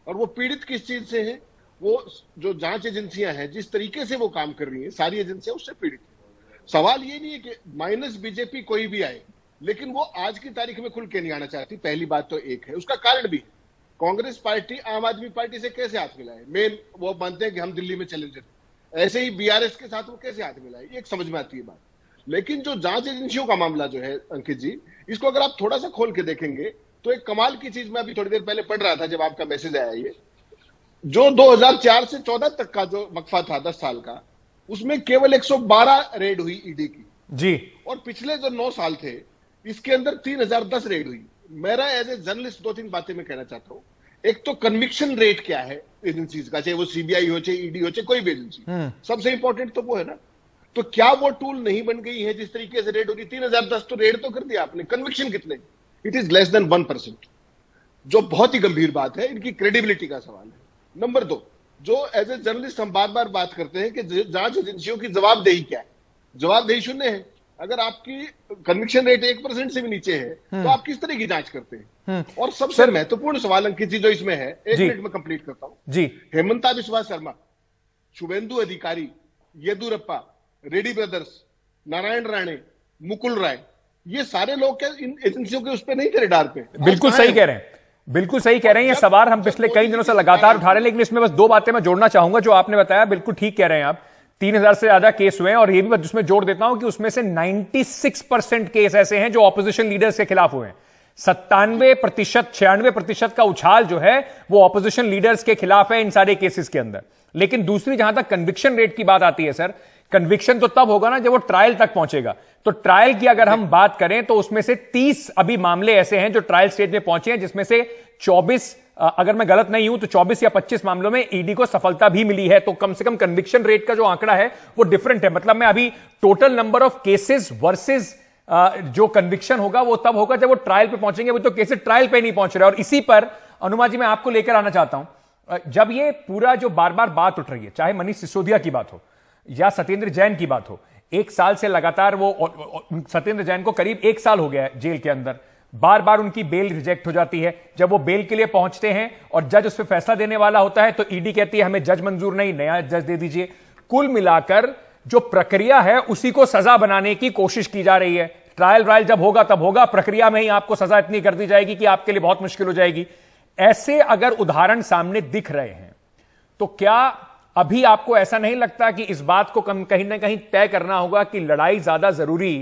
और वो पीड़ित किस चीज से है? वो जो जांच एजेंसियां हैं जिस तरीके से वो काम कर रही हैं, सारी एजेंसियां उससे पीड़ित है। सवाल ये नहीं है कि माइनस बीजेपी कोई भी आए, लेकिन वो आज की तारीख में खुल के नहीं आना चाहती। पहली बात तो एक है, उसका कारण भी है। कांग्रेस पार्टी आम आदमी पार्टी से कैसे हाथ मिलाए? मेन वो मानते हैं कि हम दिल्ली में चैलेंजर, ऐसे ही बीआरएस के साथ वो कैसे हाथ मिलाए, ये एक समझ में आती है बात। लेकिन जो जांच एजेंसियों का मामला जो है अंकित जी, इसको अगर आप थोड़ा सा खोल के देखेंगे तो एक कमाल की चीज मैं अभी थोड़ी देर पहले पढ़ रहा था जब आपका मैसेज आया। ये जो 2004 से 14 तक का जो वक्फा था 10 साल का, उसमें केवल 112 रेड हुई ईडी की जी, और पिछले जो 9 साल थे इसके अंदर 3010 रेड हुई। मेरा एज ए जर्नलिस्ट 2-3 बातें मैं कहना चाहता हूं। एक तो कन्विक्शन रेट क्या है एजेंसीज का, चाहे वो सीबीआई हो, चाहे ईडी हो, चाहे कोई भी एजेंसी, सबसे इंपॉर्टेंट तो वो है ना। तो क्या वो टूल नहीं बन गई है? जिस तरीके से रेड हो रही 3010 तो रेड तो कर दिया आपने, कन्विक्शन कितने? इट इज लेस देन 1%, जो बहुत ही गंभीर बात है, इनकी क्रेडिबिलिटी का सवाल है। नंबर 2, जो एज ए जर्नलिस्ट हम बार बार बात करते हैं कि जांच एजेंसियों की जवाबदेही क्या है? जवाबदेही शून्य है। अगर आपकी कन्विक्शन रेट 1% से भी नीचे है तो आप किस तरह की जांच करते हैं? और सबसे महत्वपूर्ण सवाल अंकित जी जो इसमें है, 1 मिनट में कंप्लीट करता हूं जी। हेमंता बिस्वा शर्मा, शुभेंदु अधिकारी, येदुरप्पा, रेड्डी ब्रदर्स, नारायण राणे, मुकुल राय, ये सारे लोग क्या इन एजेंसियों के उस पर नहीं थे, रडार पे? बिल्कुल सही कह रहे हैं, बिल्कुल सही कह रहे हैं। ये सवाल हम पिछले कई दिनों से लगातार उठा रहे हैं, लेकिन इसमें बस 2 बातें मैं जोड़ना चाहूंगा जो आपने बताया। बिल्कुल ठीक कह रहे हैं आप, 3000 से ज्यादा केस हुए हैं, और ये भी जिसमें जोड़ देता हूं कि उसमें से 96% केस ऐसे हैं जो ऑपोजिशन लीडर्स के खिलाफ हुए हैं। 97%, 96% का उछाल जो है वो ऑपोजिशन लीडर्स के खिलाफ है इन सारे केसेस के अंदर। लेकिन दूसरी, जहां तक कन्विक्शन रेट की बात आती है सर, कन्विक्शन तो तब होगा ना जब वो ट्रायल तक पहुंचेगा। तो ट्रायल की अगर हम बात करें तो उसमें से 30 अभी मामले ऐसे हैं जो ट्रायल स्टेज में पहुंचे हैं, जिसमें से 24, अगर मैं गलत नहीं हूं तो 24 या 25 मामलों में ईडी को सफलता भी मिली है। तो कम से कम कन्विक्शन रेट का जो आंकड़ा है वो डिफरेंट है। मतलब मैं अभी total number of cases versus जो कन्विक्शन होगा वो तब होगा जब वो ट्रायल पे पहुंचेंगे। वो तो केसेस ट्रायल पे नहीं पहुंच रहे। और इसी पर अनुमा जी मैं आपको लेकर आना चाहता हूं। जब ये पूरा जो बार बार बात उठ रही है, चाहे मनीष सिसोदिया की बात हो या सत्येंद्र जैन की बात हो, 1 साल से लगातार वो, सत्येंद्र जैन को करीब 1 साल हो गया है जेल के अंदर, बार बार उनकी बेल रिजेक्ट हो जाती है। जब वो बेल के लिए पहुंचते हैं और जज उस पर फैसला देने वाला होता है तो ईडी कहती है हमें जज मंजूर नहीं, नया जज दे दीजिए। कुल मिलाकर जो प्रक्रिया है उसी को सजा बनाने की कोशिश की जा रही है। ट्रायल जब होगा तब होगा, प्रक्रिया में ही आपको सजा इतनी कर दी जाएगी कि आपके लिए बहुत मुश्किल हो जाएगी। ऐसे अगर उदाहरण सामने दिख रहे हैं तो क्या अभी आपको ऐसा नहीं लगता कि इस बात को कहीं ना कहीं तय करना होगा कि लड़ाई ज्यादा जरूरी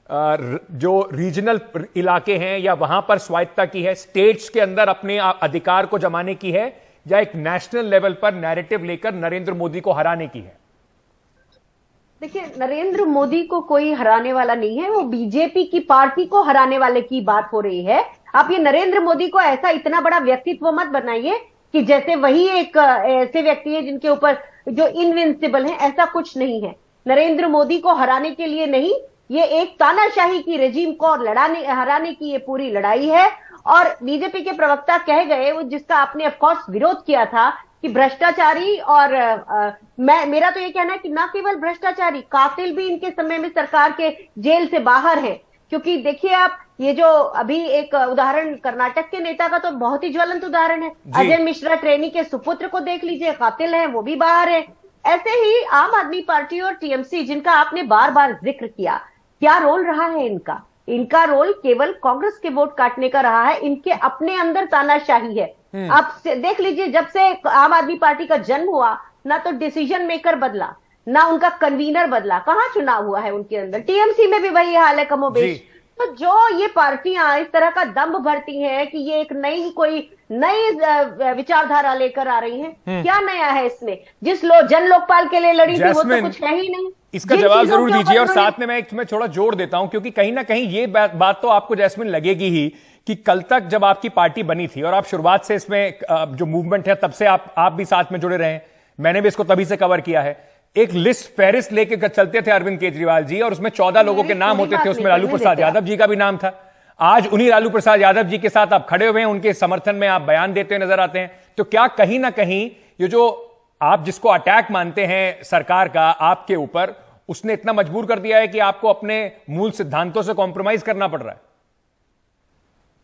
जो रीजनल इलाके हैं या वहां पर स्वायत्ता की है, स्टेट्स के अंदर अपने अधिकार को जमाने की है, या एक नेशनल लेवल पर नैरेटिव लेकर नरेंद्र मोदी को हराने की है? देखिए, नरेंद्र मोदी को कोई हराने वाला नहीं है, वो बीजेपी की पार्टी को हराने वाले की बात हो रही है। आप ये नरेंद्र मोदी को ऐसा इतना बड़ा व्यक्तित्व मत बनाइए कि जैसे वही एक ऐसे व्यक्ति है जिनके ऊपर जो इनविंसिबल है। ऐसा कुछ नहीं है। नरेंद्र मोदी को हराने के लिए नहीं, ये एक तानाशाही की रेजिम को हराने की ये पूरी लड़ाई है। और बीजेपी के प्रवक्ता कह गए, वो जिसका आपने ऑफकोर्स विरोध किया था कि भ्रष्टाचारी, और मेरा तो ये कहना है कि ना केवल भ्रष्टाचारी, कातिल भी इनके समय में सरकार के जेल से बाहर है। क्योंकि देखिए आप, ये जो अभी एक उदाहरण कर्नाटक के नेता का तो बहुत ही ज्वलंत उदाहरण है, अजय मिश्रा ट्रेनी के सुपुत्र को देख लीजिए, कातिल है, वो भी बाहर है। ऐसे ही आम आदमी पार्टी और टीएमसी, जिनका आपने बार बार जिक्र किया, क्या रोल रहा है इनका? इनका रोल केवल कांग्रेस के वोट काटने का रहा है। इनके अपने अंदर तानाशाही है। आप देख लीजिए, जब से आम आदमी पार्टी का जन्म हुआ ना तो डिसीजन मेकर बदला, ना उनका कन्वीनर बदला। कहाँ चुनाव हुआ है उनके अंदर? टीएमसी में भी वही हाल है कमोबेश। तो जो ये पार्टियां इस तरह का दम्भ भरती हैं कि ये एक नई विचारधारा लेकर आ रही हैं, क्या नया है इसमें? जिस जन लोकपाल के लिए लड़ी थी वो तो कुछ है ही नहीं। इसका जवाब जरूर दीजिए। और साथ में मैं एक तुम्हें थोड़ा जोड़ देता हूं, क्योंकि कहीं ना कहीं ये बात तो आपको जैस्मिन लगेगी ही कि कल तक जब आपकी पार्टी बनी थी और आप शुरुआत से इसमें जो मूवमेंट है तब से आप भी साथ में जुड़े रहे हैं, मैंने भी इसको तभी से कवर किया है। एक लिस्ट फेरिस्त लेके चलते थे अरविंद केजरीवाल जी, और उसमें 14 लोगों के नाम होते थे, उसमें लालू प्रसाद यादव जी का भी नाम था। आज उन्हीं लालू प्रसाद यादव जी के साथ आप खड़े हुए हैं, उनके समर्थन में आप बयान देते हुए नजर आते हैं। तो क्या कहीं ना कहीं ये जो आप जिसको अटैक मानते हैं सरकार का आपके ऊपर, उसने इतना मजबूर कर दिया है कि आपको अपने मूल सिद्धांतों से कॉम्प्रोमाइज करना पड़ रहा है?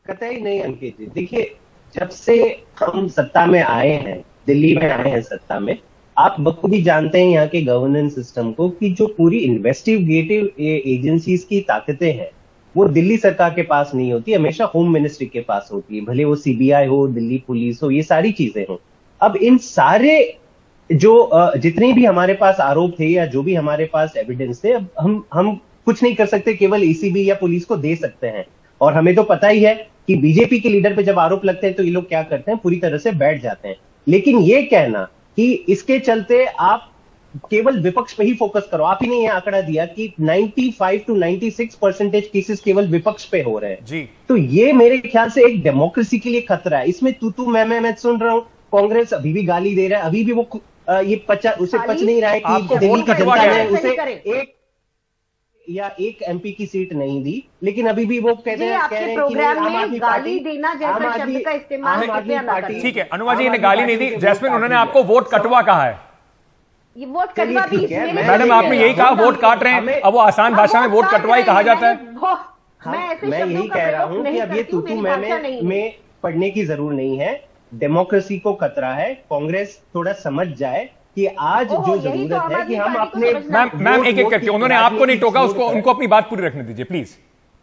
कतई नहीं अंकित जी। देखिए, जब से हम सत्ता में आए हैं, दिल्ली में आए हैं सत्ता में, आप बखूबी जानते हैं यहाँ के गवर्नेंस सिस्टम को कि जो पूरी इन्वेस्टिगेटिव एजेंसीज की ताकतें हैं वो दिल्ली सरकार के पास नहीं होती, हमेशा होम मिनिस्ट्री के पास होती है। भले वो सीबीआई हो, दिल्ली पुलिस हो, ये सारी चीजें हो। अब इन सारे जो जितने भी हमारे पास आरोप थे या जो भी हमारे पास एविडेंस थे, अब हम कुछ नहीं कर सकते, केवल एसीबी या पुलिस को दे सकते हैं। और हमें तो पता ही है कि बीजेपी के लीडर पे जब आरोप लगते हैं तो ये लोग क्या करते हैं, पूरी तरह से बैठ जाते हैं। लेकिन ये कहना कि इसके चलते आप केवल विपक्ष पे ही फोकस करो, आप ही ने यह आंकड़ा दिया कि 95 to 96% केसेस केवल विपक्ष पे हो रहे हैं जी। तो ये मेरे ख्याल से एक डेमोक्रेसी के लिए खतरा है। इसमें तू मैं सुन रहा हूं, कांग्रेस अभी भी गाली दे रहा है, अभी भी वो उसे पच नहीं रहा है कि दिल्ली की जनता ने उसे एक एमपी की सीट नहीं दी, लेकिन अभी भी वो कह रहे हैं कि आम आदमी पार्टी शब्द का इस्तेमाल पार्टी। ठीक है अनुमा जी ने गाली नहीं दी, जैस्मिन उन्होंने आपको वोट कटवा कहा है। ये वोट कटवा भी मैडम आपने यही कहा वोट काट रहे हैं, अब वो आसान भाषा में वोट कटवा ही कहा जाता है। मैं यही कह रहा हूं कि अब ये तू में पढ़ने की जरूरत नहीं है, डेमोक्रेसी को खतरा है। कांग्रेस थोड़ा समझ जाए कि आज जो जरूरत है कि हम अपने मैम एक करके, उन्होंने आपको नहीं टोका, उसको उनको अपनी बात पूरी रखने दीजिए प्लीज।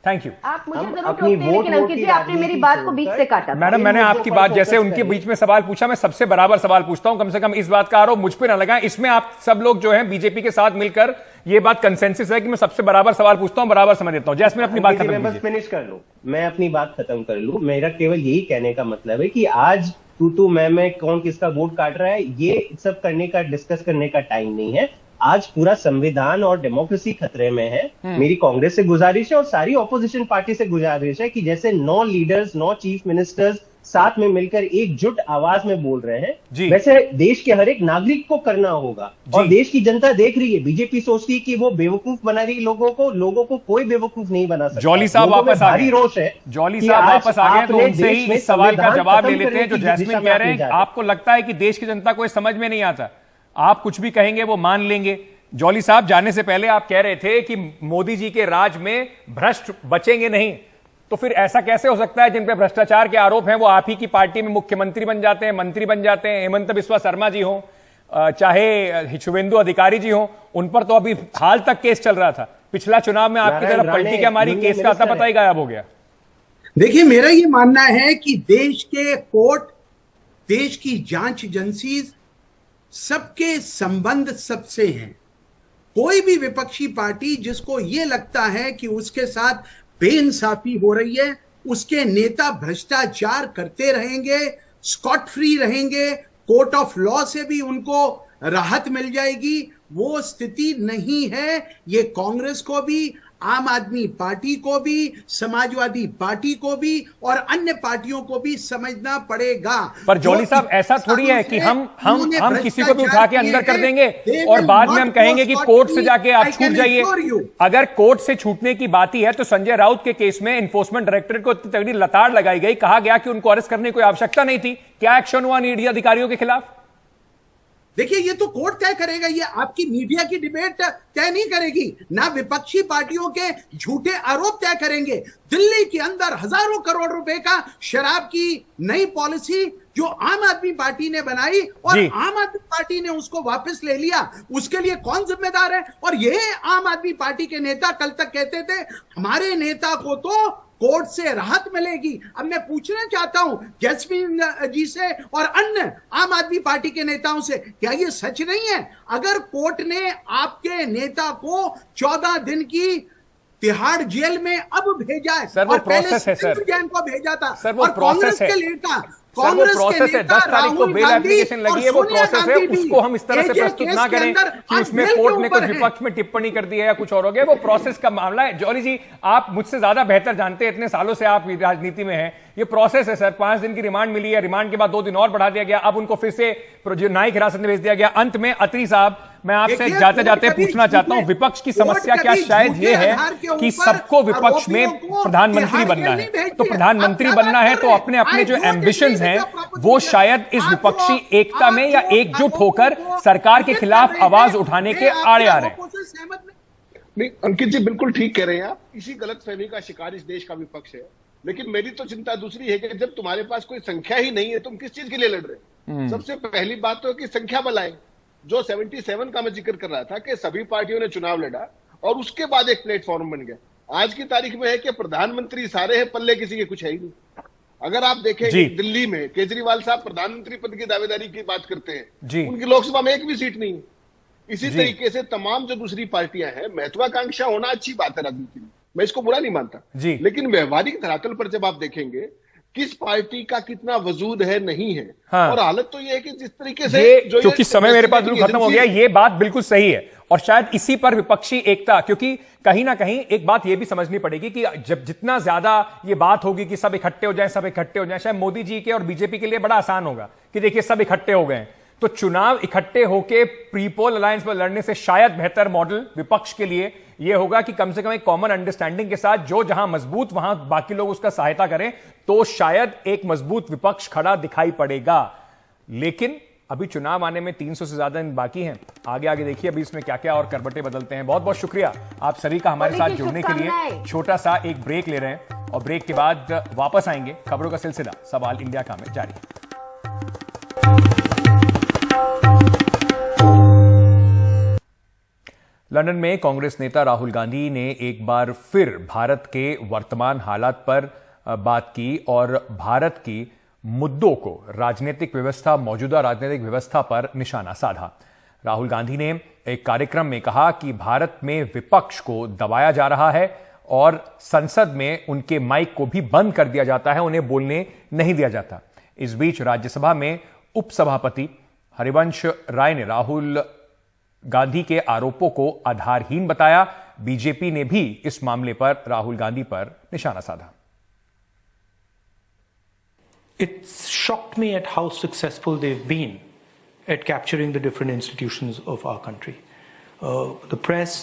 Thank you. आप मुझे जरूर टोकते हैं, लेकिन अंकित जी आपने मेरी बात को बीच से काटा। मैडम मैंने आपकी बात जैसे उनके बीच में सवाल पूछा, मैं सबसे बराबर सवाल पूछता हूं, कम से कम इस बात का आरोप मुझ पे ना लगाएं। इसमें आप सब लोग जो हैं बीजेपी के साथ मिलकर ये बात कंसेंसस है कि मैं सबसे बराबर सवाल पूछता हूं, बराबर समझ देता हूं। जैसे मैं अपनी बात खत्म बस फिनिश कर लूं, मैं अपनी बात खत्म कर लूं। मेरा केवल यही कहने का मतलब है कि आज तू मैं कौन किसका वोट काट रहा है, ये सब करने का, डिस्कस करने का टाइम नहीं है। आज पूरा संविधान और डेमोक्रेसी खतरे में है। मेरी कांग्रेस से गुजारिश है और सारी ऑपोजिशन पार्टी से गुजारिश है कि जैसे 9 लीडर्स, 9 चीफ मिनिस्टर्स साथ में मिलकर एकजुट आवाज में बोल रहे हैं, वैसे देश के हर एक नागरिक को करना होगा। और देश की जनता देख रही है, बीजेपी सोचती है कि वो बेवकूफ बना रही लोगों को कोई बेवकूफ नहीं बना सकता। जॉली साहब वापस आ गए, रोष है, जॉली साहब वापस आ गए, तो उनसे ही इस सवाल का जवाब ले लेते हैं जो जैस्मिन कह रहे हैं। आपको लगता है कि देश की जनता को समझ में नहीं आता, आप कुछ भी कहेंगे वो मान लेंगे। जॉली साहब, जाने से पहले आप कह रहे थे कि मोदी जी के राज में भ्रष्ट बचेंगे नहीं, तो फिर ऐसा कैसे हो सकता है जिन पे भ्रष्टाचार के आरोप हैं वो आप ही की पार्टी में मुख्यमंत्री बन जाते हैं, मंत्री बन जाते हैं? हेमंत बिस्वा शर्मा जी हो, चाहे शुभेंदु अधिकारी जी हो, उन पर तो अभी हाल तक केस चल रहा था। पिछला चुनाव में आपकी तरफ पलटी क्या मारी, केस का पता ही गायब हो गया। देखिए, मेरा ये मानना है कि देश के कोर्ट, देश की जांच एजेंसीज, सबके संबंध सबसे हैं। कोई भी विपक्षी पार्टी जिसको ये लगता है कि उसके साथ बेइंसाफी हो रही है, उसके नेता भ्रष्टाचार करते रहेंगे, स्कॉट फ्री रहेंगे, कोर्ट ऑफ लॉ से भी उनको राहत मिल जाएगी, वो स्थिति नहीं है। ये कांग्रेस को भी, आम आदमी पार्टी को भी, समाजवादी पार्टी को भी और अन्य पार्टियों को भी समझना पड़ेगा। पर जॉली साहब, ऐसा थोड़ी है कि हम किसी को भी उठा के अंदर कर देंगे और बाद में हम कहेंगे कि कोर्ट से जाके आप छूट जाइए। अगर कोर्ट से छूटने की बात ही है तो संजय राउत के केस में एनफोर्समेंट डायरेक्टरेट को इतनी तगड़ी लताड़ लगाई गई, कहा गया कि उनको अरेस्ट करने की कोई आवश्यकता नहीं थी। क्या एक्शन हुआ ईडी अधिकारियों के खिलाफ? देखिए, ये तो कोर्ट तय करेगा, ये आपकी मीडिया की डिबेट तय नहीं करेगी, ना विपक्षी पार्टियों के झूठे आरोप तय करेंगे। दिल्ली के अंदर हजारों करोड़ रुपए का शराब की नई पॉलिसी जो आम आदमी पार्टी ने बनाई और आम आदमी पार्टी ने उसको वापस ले लिया, उसके लिए कौन जिम्मेदार है? और ये आम आदमी पार्टी के नेता कल तक कहते थे हमारे नेता को तो कोर्ट से राहत मिलेगी। अब मैं पूछना चाहता हूं जैस्मीन जी से और अन्य आम आदमी पार्टी के नेताओं से, क्या ये सच नहीं है? अगर कोर्ट ने आपके नेता को 14 दिन की तिहाड़ जेल में अब भेजा है, सर वो और पहले प्रोसेस है सर, जैन को भेजा था, सर वो और प्रोसेस है, के नेता सर वो प्रोसेस है, 10 तारीख को बेल एप्लीकेशन लगी है, वो प्रोसेस है, उसको हम इस तरह से प्रस्तुत ना करें कि उसमें कोर्ट ने कुछ विपक्ष में टिप्पणी कर दी है या कुछ और हो गया। वो प्रोसेस का मामला है। जौहरी जी, आप मुझसे ज्यादा बेहतर जानते हैं, इतने सालों से आप राजनीति में हैं। ये प्रोसेस है सर, 5 दिन की रिमांड मिली है, रिमांड के बाद 2 दिन और बढ़ा दिया गया, अब उनको फिर से न्यायिक हिरासत में भेज दिया गया। अंत में अत्री साहब, मैं आपसे जाते जाते पूछना चाहता हूं, विपक्ष की समस्या क्या शायद ये है कि सबको विपक्ष में प्रधानमंत्री बनना है, तो प्रधानमंत्री बनना है तो अपने अपने जो एम्बिशंस हैं वो शायद इस विपक्षी एकता में या एकजुट होकर सरकार के खिलाफ आवाज उठाने के आड़े आ रहे हैं। नहीं अंकित जी, बिल्कुल ठीक कह रहे हैं आप। इसी गलतफहमी का शिकार इस देश का विपक्ष है। लेकिन मेरी तो चिंता दूसरी है कि जब तुम्हारे पास कोई संख्या ही नहीं है, तुम किस चीज के लिए लड़ रहे हैं? सबसे पहली बात तो है कि संख्या बढ़ाएं। जो 77 का मैं जिक्र कर रहा था कि सभी पार्टियों ने चुनाव लड़ा और उसके बाद एक प्लेटफॉर्म बन गया। आज की तारीख में है कि प्रधानमंत्री सारे हैं, पल्ले किसी के कुछ है ही नहीं। अगर आप देखेंगे दिल्ली में केजरीवाल साहब प्रधानमंत्री पद की दावेदारी की बात करते हैं, उनकी लोकसभा में एक भी सीट नहीं है। इसी तरीके से तमाम जो दूसरी पार्टियां हैं, महत्वाकांक्षा होना अच्छी बात है राजनीति में, मैं इसको बुरा नहीं मानता, लेकिन व्यवहारिक धरातल पर जब आप देखेंगे किस पार्टी का कितना वजूद है, नहीं है। हाँ। और हालत तो ये है कि जिस तरीके से क्योंकि समय मेरे पास बिल्कुल खत्म हो गया, ये बात बिल्कुल सही है और शायद इसी पर विपक्षी एकता, क्योंकि कहीं ना कहीं एक बात ये भी समझनी पड़ेगी कि जब जितना ज्यादा ये बात होगी कि सब इकट्ठे हो जाएं, सब इकट्ठे हो जाएं, शायद मोदी जी के और बीजेपी के लिए बड़ा आसान होगा कि देखिए सब इकट्ठे हो गए, तो चुनाव इकट्ठे होके प्रीपोल अलायंस पर लड़ने से शायद बेहतर मॉडल विपक्ष के लिए यह होगा कि कम से कम एक कॉमन अंडरस्टैंडिंग के साथ जो जहां मजबूत वहां बाकी लोग उसका सहायता करें, तो शायद एक मजबूत विपक्ष खड़ा दिखाई पड़ेगा। लेकिन अभी चुनाव आने में 300 से ज्यादा दिन बाकी हैं। आगे आगे देखिए अभी इसमें क्या क्या और करवटें बदलते हैं। बहुत बहुत शुक्रिया आप सभी का हमारे साथ जुड़ने के लिए। छोटा सा एक ब्रेक ले रहे हैं और ब्रेक के बाद वापस आएंगे। खबरों का सिलसिला सवाल इंडिया का में जारी है। लंदन में कांग्रेस नेता राहुल गांधी ने एक बार फिर भारत के वर्तमान हालात पर बात की और भारत की मुद्दों को राजनीतिक व्यवस्था, मौजूदा राजनीतिक व्यवस्था पर निशाना साधा। राहुल गांधी ने एक कार्यक्रम में कहा कि भारत में विपक्ष को दबाया जा रहा है और संसद में उनके माइक को भी बंद कर दिया जाता है, उन्हें बोलने नहीं दिया जाता। इस बीच राज्यसभा में उपसभापति हरिवंश राय ने राहुल गांधी के आरोपों को आधारहीन बताया। बीजेपी ने भी इस मामले पर राहुल गांधी पर निशाना साधा। It shocked me at how successful they've been at capturing the different institutions of our country. The press,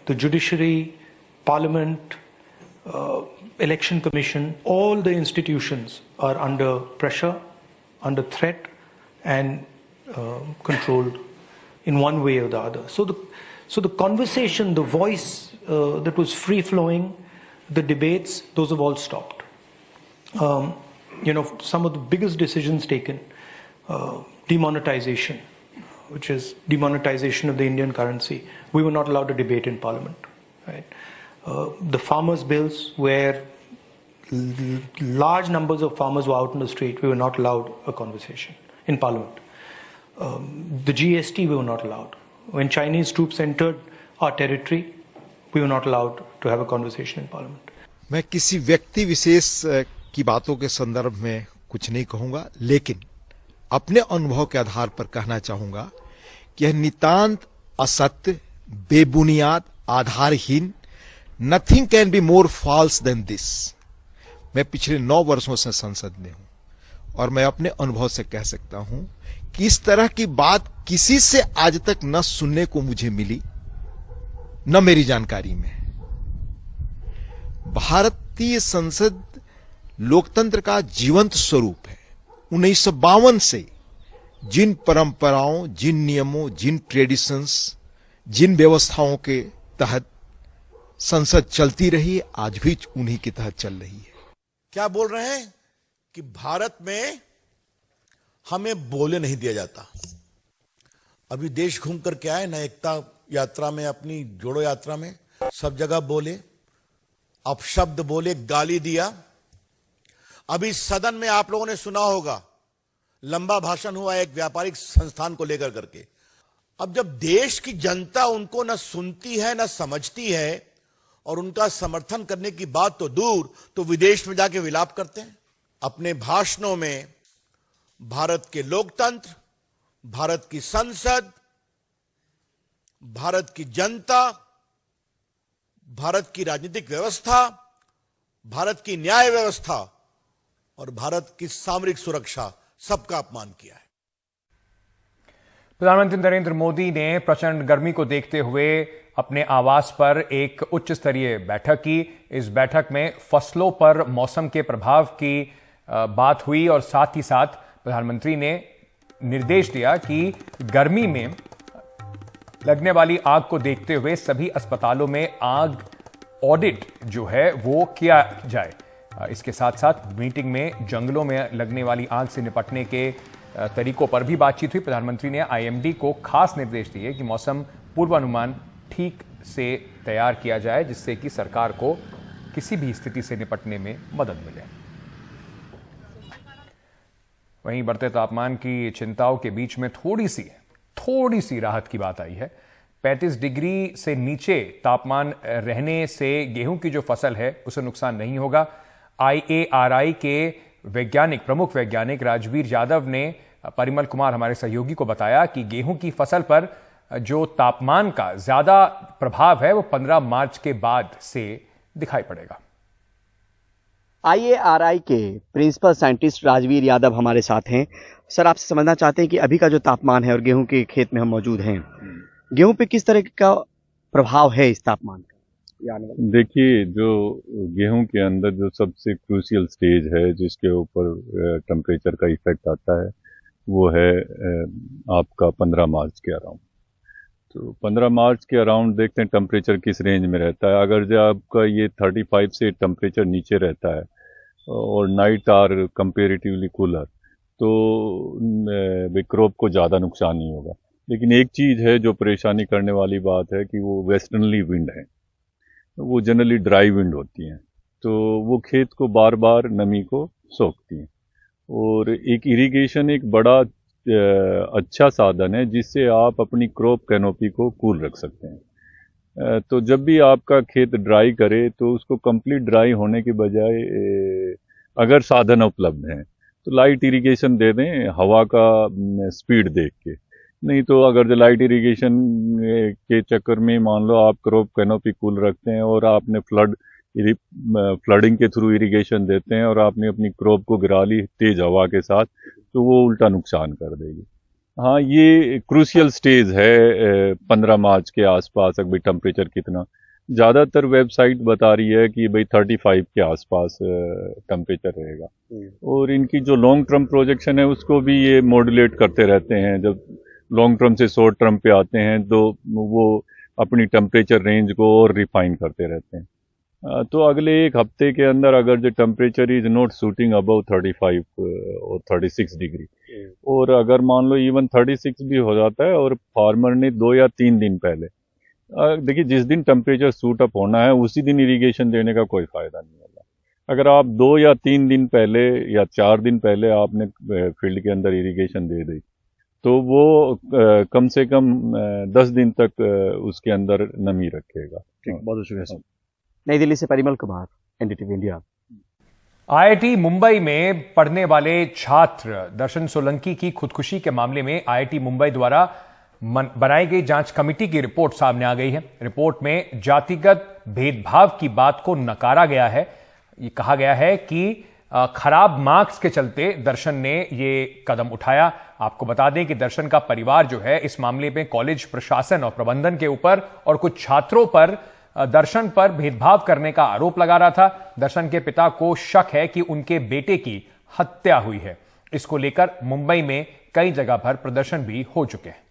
the judiciary, parliament, election commission, all the institutions are under pressure, under threat and controlled in one way or the other. So the conversation, the voice that was free flowing, the debates, those have all stopped. Some of the biggest decisions taken, demonetization, which is demonetization of the Indian currency, we were not allowed to debate in Parliament. Right? The farmers' bills, where large numbers of farmers were out in the street, we were not allowed a conversation in Parliament. The GST, we were not allowed. When Chinese troops entered our territory, we were not allowed to have a conversation in Parliament. मैं किसी व्यक्ति विशेष की बातों के संदर्भ में कुछ नहीं कहूंगा, लेकिन अपने अनुभव के आधार पर कहना चाहूंगा कि यह नितांत असत्य, बेबुनियाद, आधारहीन, nothing can be more false than this. मैं पिछले 9 वर्षों से संसद में हूं और मैं अपने अनुभव से कह सकता हूं कि इस तरह की बात किसी से आज तक न सुनने को मुझे मिली, न मेरी जानकारी में। भारतीय संसद लोकतंत्र का जीवंत स्वरूप है। 1952 से जिन परंपराओं, जिन नियमों, जिन ट्रेडिशंस, जिन व्यवस्थाओं के तहत संसद चलती रही है, आज भी उन्हीं के तहत चल रही है। क्या बोल रहे हैं कि भारत में हमें बोले नहीं दिया जाता। अभी देश घूम कर के आए ना, एकता यात्रा में, अपनी जोड़ो यात्रा में, सब जगह बोले, अपशब्द बोले, गाली दिया। अभी सदन में आप लोगों ने सुना होगा, लंबा भाषण हुआ एक व्यापारिक संस्थान को लेकर करके। अब जब देश की जनता उनको न सुनती है न समझती है और उनका समर्थन करने की बात तो दूर, तो विदेश में जाके विलाप करते हैं। अपने भाषणों में भारत के लोकतंत्र, भारत की संसद, भारत की जनता, भारत की राजनीतिक व्यवस्था, भारत की न्याय व्यवस्था और भारत की सामरिक सुरक्षा, सबका अपमान किया है। प्रधानमंत्री नरेंद्र मोदी ने प्रचंड गर्मी को देखते हुए अपने आवास पर एक उच्च स्तरीय बैठक की। इस बैठक में फसलों पर मौसम के प्रभाव की बात हुई और साथ ही साथ प्रधानमंत्री ने निर्देश दिया कि गर्मी में लगने वाली आग को देखते हुए सभी अस्पतालों में आग ऑडिट जो है वो किया जाए। इसके साथ साथ मीटिंग में जंगलों में लगने वाली आग से निपटने के तरीकों पर भी बातचीत हुई। प्रधानमंत्री ने आईएमडी को खास निर्देश दिए कि मौसम पूर्वानुमान ठीक से तैयार किया जाए, जिससे कि सरकार को किसी भी स्थिति से निपटने में मदद मिले। वहीं बढ़ते तापमान की चिंताओं के बीच में थोड़ी सी राहत की बात आई है। 35 डिग्री से नीचे तापमान रहने से गेहूं की जो फसल है उसे नुकसान नहीं होगा। IARI के प्रमुख वैज्ञानिक राजवीर यादव ने परिमल कुमार हमारे सहयोगी को बताया कि गेहूं की फसल पर जो तापमान का ज्यादा प्रभाव है वो 15 मार्च के बाद से दिखाई पड़ेगा। IARI के प्रिंसिपल साइंटिस्ट राजवीर यादव हमारे साथ हैं। सर, आपसे समझना चाहते हैं कि अभी का जो तापमान है और गेहूं के खेत में हम मौजूद हैं, गेहूं पे किस तरह का प्रभाव है इस तापमान का? देखिए, जो गेहूं के अंदर जो सबसे क्रूशियल स्टेज है जिसके ऊपर टेम्परेचर का इफेक्ट आता है वो है आपका 15 मार्च के अराउंड। तो 15 मार्च के अराउंड देखते हैं टेम्परेचर किस रेंज में रहता है। अगर जो आपका ये 35 से टेम्परेचर नीचे रहता है और नाइट आर कंपेरेटिवली कूलर, तो क्रॉप को ज़्यादा नुकसान नहीं होगा। लेकिन एक चीज़ है जो परेशानी करने वाली बात है कि वो वेस्टर्नली विंड है, वो जनरली ड्राई विंड होती हैं, तो वो खेत को बार बार नमी को सोखती हैं। और एक इरिगेशन एक बड़ा अच्छा साधन है जिससे आप अपनी क्रॉप कैनोपी को कूल रख सकते हैं। तो जब भी आपका खेत ड्राई करे तो उसको कंप्लीट ड्राई होने के बजाय अगर साधन उपलब्ध हैं तो लाइट इरिगेशन दे दें, हवा का स्पीड देख के। नहीं तो अगर जो लाइट इरिगेशन के चक्कर में मान लो आप क्रॉप कैनोपी कूल रखते हैं और आपने फ्लडिंग के थ्रू इरिगेशन देते हैं और आपने अपनी क्रॉप को गिरा ली तेज हवा के साथ, तो वो उल्टा नुकसान कर देगी। हाँ, ये क्रूशियल स्टेज है 15 मार्च के आसपास। अभी टेम्परेचर कितना, ज़्यादातर वेबसाइट बता रही है कि भाई 35 के आसपास टेम्परेचर रहेगा। और इनकी जो लॉन्ग टर्म प्रोजेक्शन है उसको भी ये मॉड्यूलेट करते रहते हैं। जब लॉन्ग टर्म से शॉर्ट टर्म पे आते हैं तो वो अपनी टेम्परेचर रेंज को और रिफाइन करते रहते हैं। तो अगले एक हफ्ते के अंदर अगर जो temperature is not shooting above 35 और 36 डिग्री, और अगर मान लो इवन 36 भी हो जाता है और फार्मर ने 2 या 3 दिन पहले, देखिए जिस दिन टेम्परेचर शूट अप होना है उसी दिन इरिगेशन देने का कोई फायदा नहीं होगा। अगर आप 2 या 3 दिन पहले या 4 दिन पहले आपने फील्ड के अंदर इरिगेशन दे दी तो वो कम से कम 10 दिन तक उसके अंदर नमी रखेगा। बहुत शुक्रिया। नई दिल्ली से Parimal Kumar, NDTV India. IIT Mumbai में पढ़ने वाले छात्र दर्शन सोलंकी की खुदकुशी के मामले में आईआईटी मुंबई द्वारा बनाई गई जांच कमेटी की रिपोर्ट सामने आ गई है। रिपोर्ट में जातिगत भेदभाव की बात को नकारा गया है। ये कहा गया है कि खराब मार्क्स के चलते दर्शन ने ये कदम उठाया। आपको बता दें कि दर्शन का परिवार जो है इस मामले में कॉलेज प्रशासन और प्रबंधन के ऊपर और कुछ छात्रों पर दर्शन पर भेदभाव करने का आरोप लगा रहा था। दर्शन के पिता को शक है कि उनके बेटे की हत्या हुई है। इसको लेकर मुंबई में कई जगह पर प्रदर्शन भी हो चुके हैं।